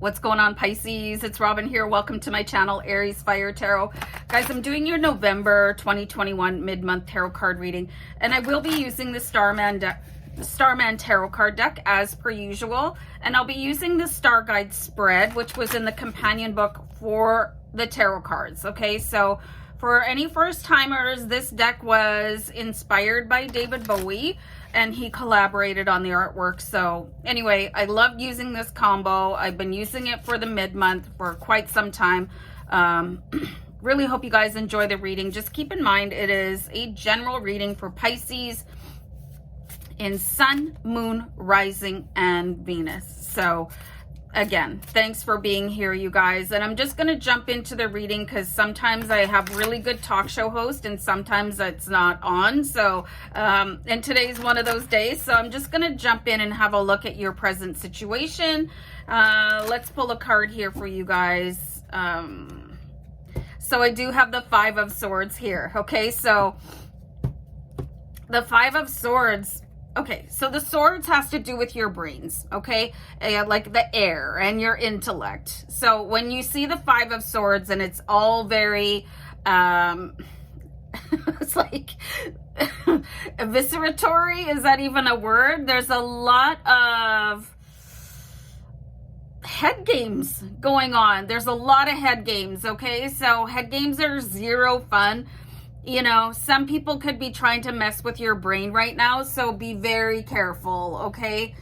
What's going on, Pisces? It's Robin here. Welcome to my channel, Aries Fire Tarot. Guys, I'm doing your November 2021 mid-month tarot card reading, and I will be using the Starman Tarot card deck as per usual, and I'll be using the Star Guide spread, which was in the companion book for the tarot cards. Okay, so for any first timers, this deck was inspired by David Bowie, and he collaborated on the artwork. So anyway, I love using this combo. I've been using it for the mid-month for quite some time. Really hope you guys enjoy the reading. Just keep in mind, it is a general reading for Pisces in Sun, Moon, Rising, and Venus. So again, thanks for being here, you guys. And I'm just going to jump into the reading because sometimes I have really good talk show host and sometimes it's not on. So, and today's one of those days. So I'm just going to jump in and have a look at your present situation. Let's pull a card here for you guys. So I do have the Five of Swords here. Okay, so the Five of Swords. Okay, so the swords has to do with your brains, okay? Like the air and your intellect. So when you see the Five of Swords and it's all very, it's like evisceratory, is that even a word? There's a lot of head games going on. There's a lot of head games, okay? So head games are zero fun. You know, some people could be trying to mess with your brain right now, so be very careful, okay?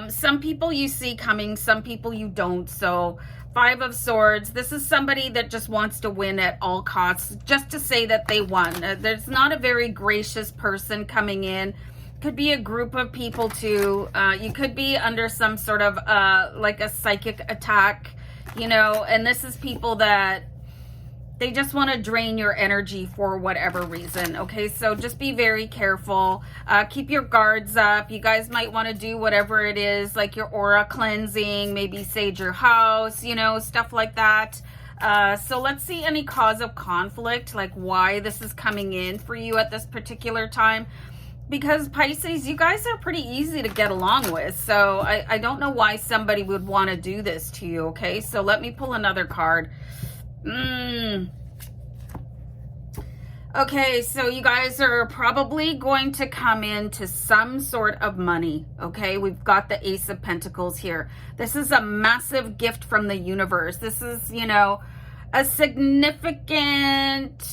Some people you see coming, some people you don't. So Five of Swords, this is somebody that just wants to win at all costs, just to say that they won. There's not a very gracious person coming in. Could be a group of people too. You could be under some sort of like a psychic attack, you know, and this is people that they just want to drain your energy for whatever reason. Okay, so just be very careful. Keep your guards up. You guys might want to do whatever it is, like your aura cleansing, maybe sage your house, you know, stuff like that. So let's see any cause of conflict, like why this is coming in for you at this particular time. Because Pisces, you guys are pretty easy to get along with. So I don't know why somebody would want to do this to you. Okay, so let me pull another card. Okay, so you guys are probably going to come into some sort of money. Okay, we've got the Ace of Pentacles here. This is a massive gift from the universe. This is, you know, a significant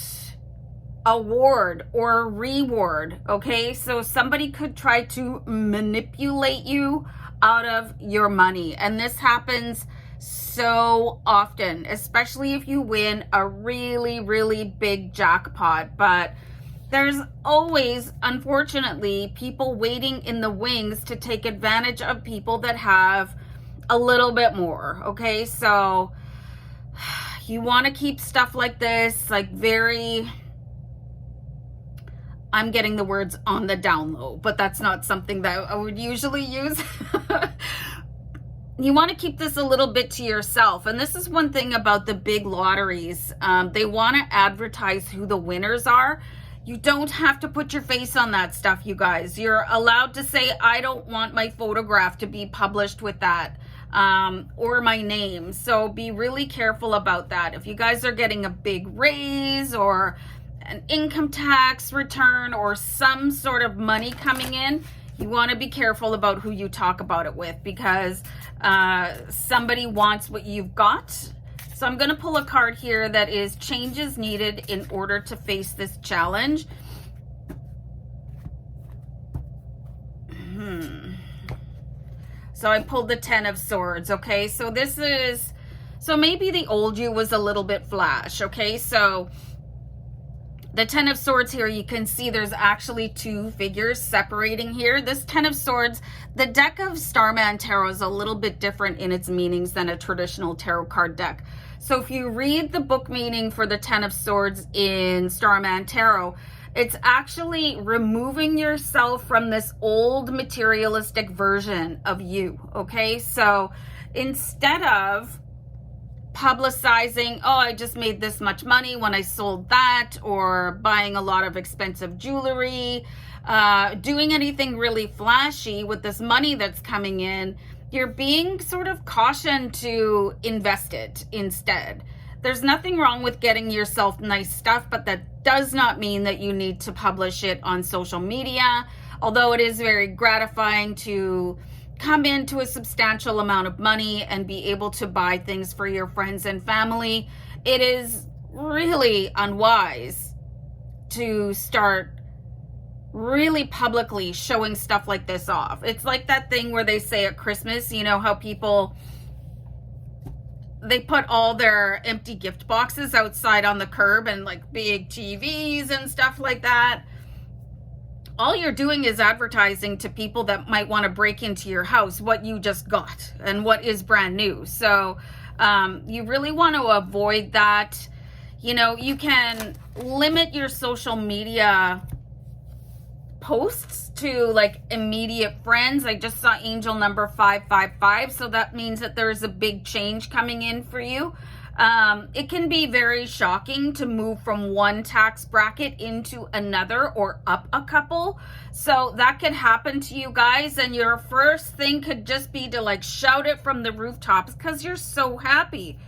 award or reward. Okay, so somebody could try to manipulate you out of your money, and this happens so often, especially if you win a really, really big jackpot. But there's always, unfortunately, people waiting in the wings to take advantage of people that have a little bit more. Okay, so you want to keep stuff like this, like very, I'm getting the words on the down low, but that's not something that I would usually use. You want to keep this a little bit to yourself. And this is one thing about the big lotteries. They want to advertise who the winners are. You don't have to put your face on that stuff, you guys. You're allowed to say, I don't want my photograph to be published with that, or my name. So be really careful about that. If you guys are getting a big raise or an income tax return or some sort of money coming in, you want to be careful about who you talk about it with, because somebody wants what you've got. So I'm going to pull a card here that is changes needed in order to face this challenge. So I pulled the Ten of Swords. Okay, so this is, so maybe the old you was a little bit flash. Okay, so the Ten of Swords here, you can see there's actually two figures separating here. This Ten of Swords, the deck of Starman Tarot is a little bit different in its meanings than a traditional tarot card deck. So if you read the book meaning for the Ten of Swords in Starman Tarot, it's actually removing yourself from this old materialistic version of you, okay? So instead of publicizing, oh, I just made this much money when I sold that, or buying a lot of expensive jewelry, doing anything really flashy with this money that's coming in, you're being sort of cautioned to invest it instead. There's nothing wrong with getting yourself nice stuff, but that does not mean that you need to publish it on social media. Although it is very gratifying to come into a substantial amount of money and be able to buy things for your friends and family, it is really unwise to start really publicly showing stuff like this off. It's like that thing where they say at Christmas, you know how people, they put all their empty gift boxes outside on the curb and like big TVs and stuff like that. All you're doing is advertising to people that might want to break into your house what you just got and what is brand new. So you really want to avoid that. You know, you can limit your social media posts to like immediate friends. I just saw angel number 555, so that means that there is a big change coming in for you. It can be very shocking to move from one tax bracket into another or up a couple. So that could happen to you guys, and your first thing could just be to like shout it from the rooftops because you're so happy.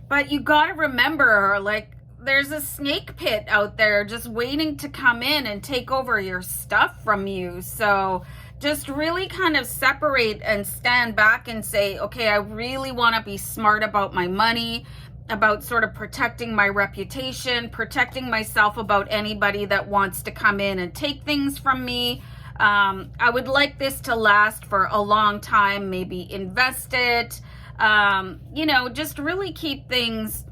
But you got to remember, like, there's a snake pit out there just waiting to come in and take over your stuff from you. So just really kind of separate and stand back and say, okay, I really want to be smart about my money, about sort of protecting my reputation, protecting myself about anybody that wants to come in and take things from me. I would like this to last for a long time, maybe invest it, you know, just really keep things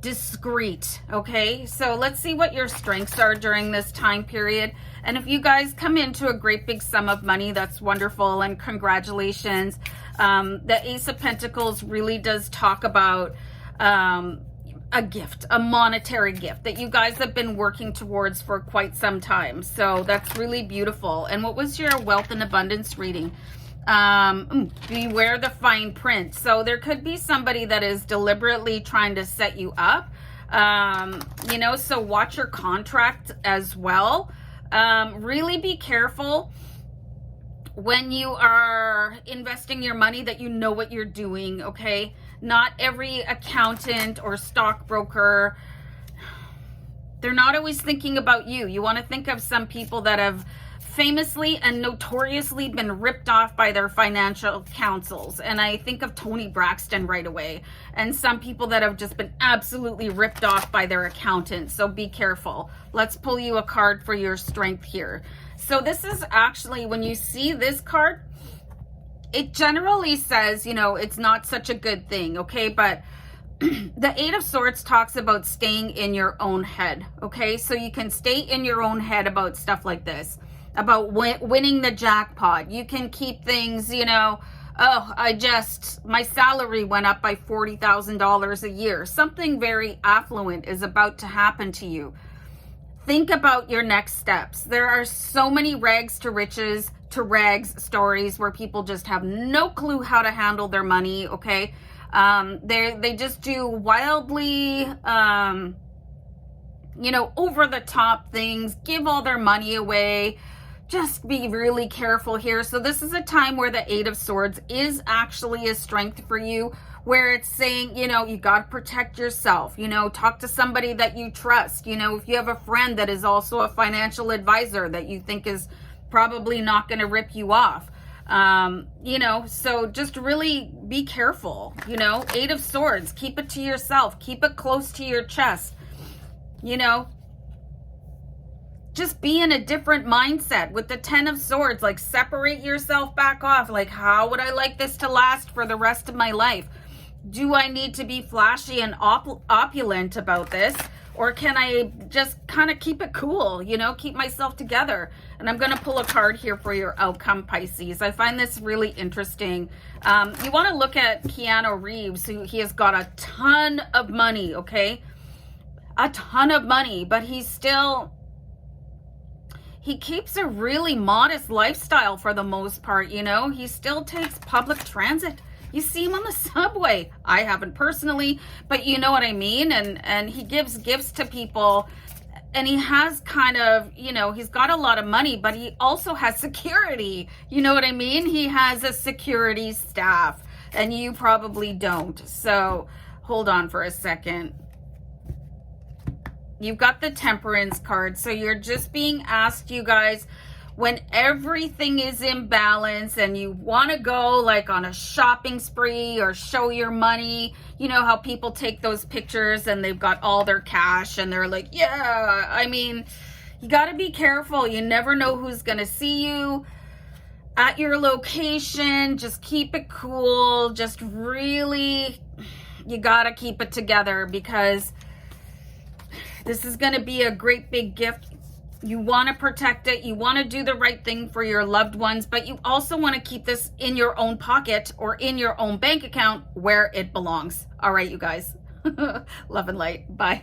discreet. Okay, so let's see what your strengths are during this time period. And if you guys come into a great big sum of money, that's wonderful and congratulations. The Ace of Pentacles really does talk about a gift, a monetary gift that you guys have been working towards for quite some time. So that's really beautiful. And what was your wealth and abundance reading? Beware the fine print. So there could be somebody that is deliberately trying to set you up, you know, so watch your contract as well. Really be careful when you are investing your money that you know what you're doing. Okay, not every accountant or stockbroker, they're not always thinking about you. You want to think of some people that have famously and notoriously been ripped off by their financial counsels. And I think of Tony Braxton right away, and some people that have just been absolutely ripped off by their accountants. So be careful. Let's pull you a card for your strength here. So this is actually, when you see this card, it generally says, you know, it's not such a good thing. Okay, but the Eight of Swords talks about staying in your own head. Okay, so you can stay in your own head about stuff like this, about winning the jackpot. You can keep things, you know, oh, my salary went up by $40,000 a year. Something very affluent is about to happen to you. Think about your next steps. There are so many rags to riches to rags stories where people just have no clue how to handle their money. Okay, they just do wildly, you know, over the top things, give all their money away. Just be really careful here. So this is a time where the Eight of Swords is actually a strength for you, where it's saying, you know, you got to protect yourself, you know, talk to somebody that you trust. You know, if you have a friend that is also a financial advisor that you think is probably not going to rip you off, you know, so just really be careful. You know, Eight of Swords, keep it to yourself, keep it close to your chest, you know. Just be in a different mindset. With the Ten of Swords, like, separate yourself back off. Like, how would I like this to last for the rest of my life? Do I need to be flashy and opulent about this? Or can I just kind of keep it cool, you know, keep myself together? And I'm going to pull a card here for your outcome, Pisces. I find this really interesting. You want to look at Keanu Reeves, who he has got a ton of money, okay? A ton of money, but he's still... he keeps a really modest lifestyle for the most part, you know. He still takes public transit. You see him on the subway. I haven't personally, but you know what I mean. And he gives gifts to people And he has kind of, you know, he's got a lot of money, but he also has security. You know what I mean? He has a security staff, and you probably don't. So hold on for a second. You've got the Temperance card. So you're just being asked, you guys, when everything is in balance and you want to go like on a shopping spree or show your money, you know how people take those pictures and they've got all their cash and they're like, yeah, I mean, you got to be careful. You never know who's going to see you at your location. Just keep it cool. Just really, you got to keep it together, because this is going to be a great big gift. You want to protect it. You want to do the right thing for your loved ones, but you also want to keep this in your own pocket or in your own bank account where it belongs. All right, you guys. Love and light. Bye.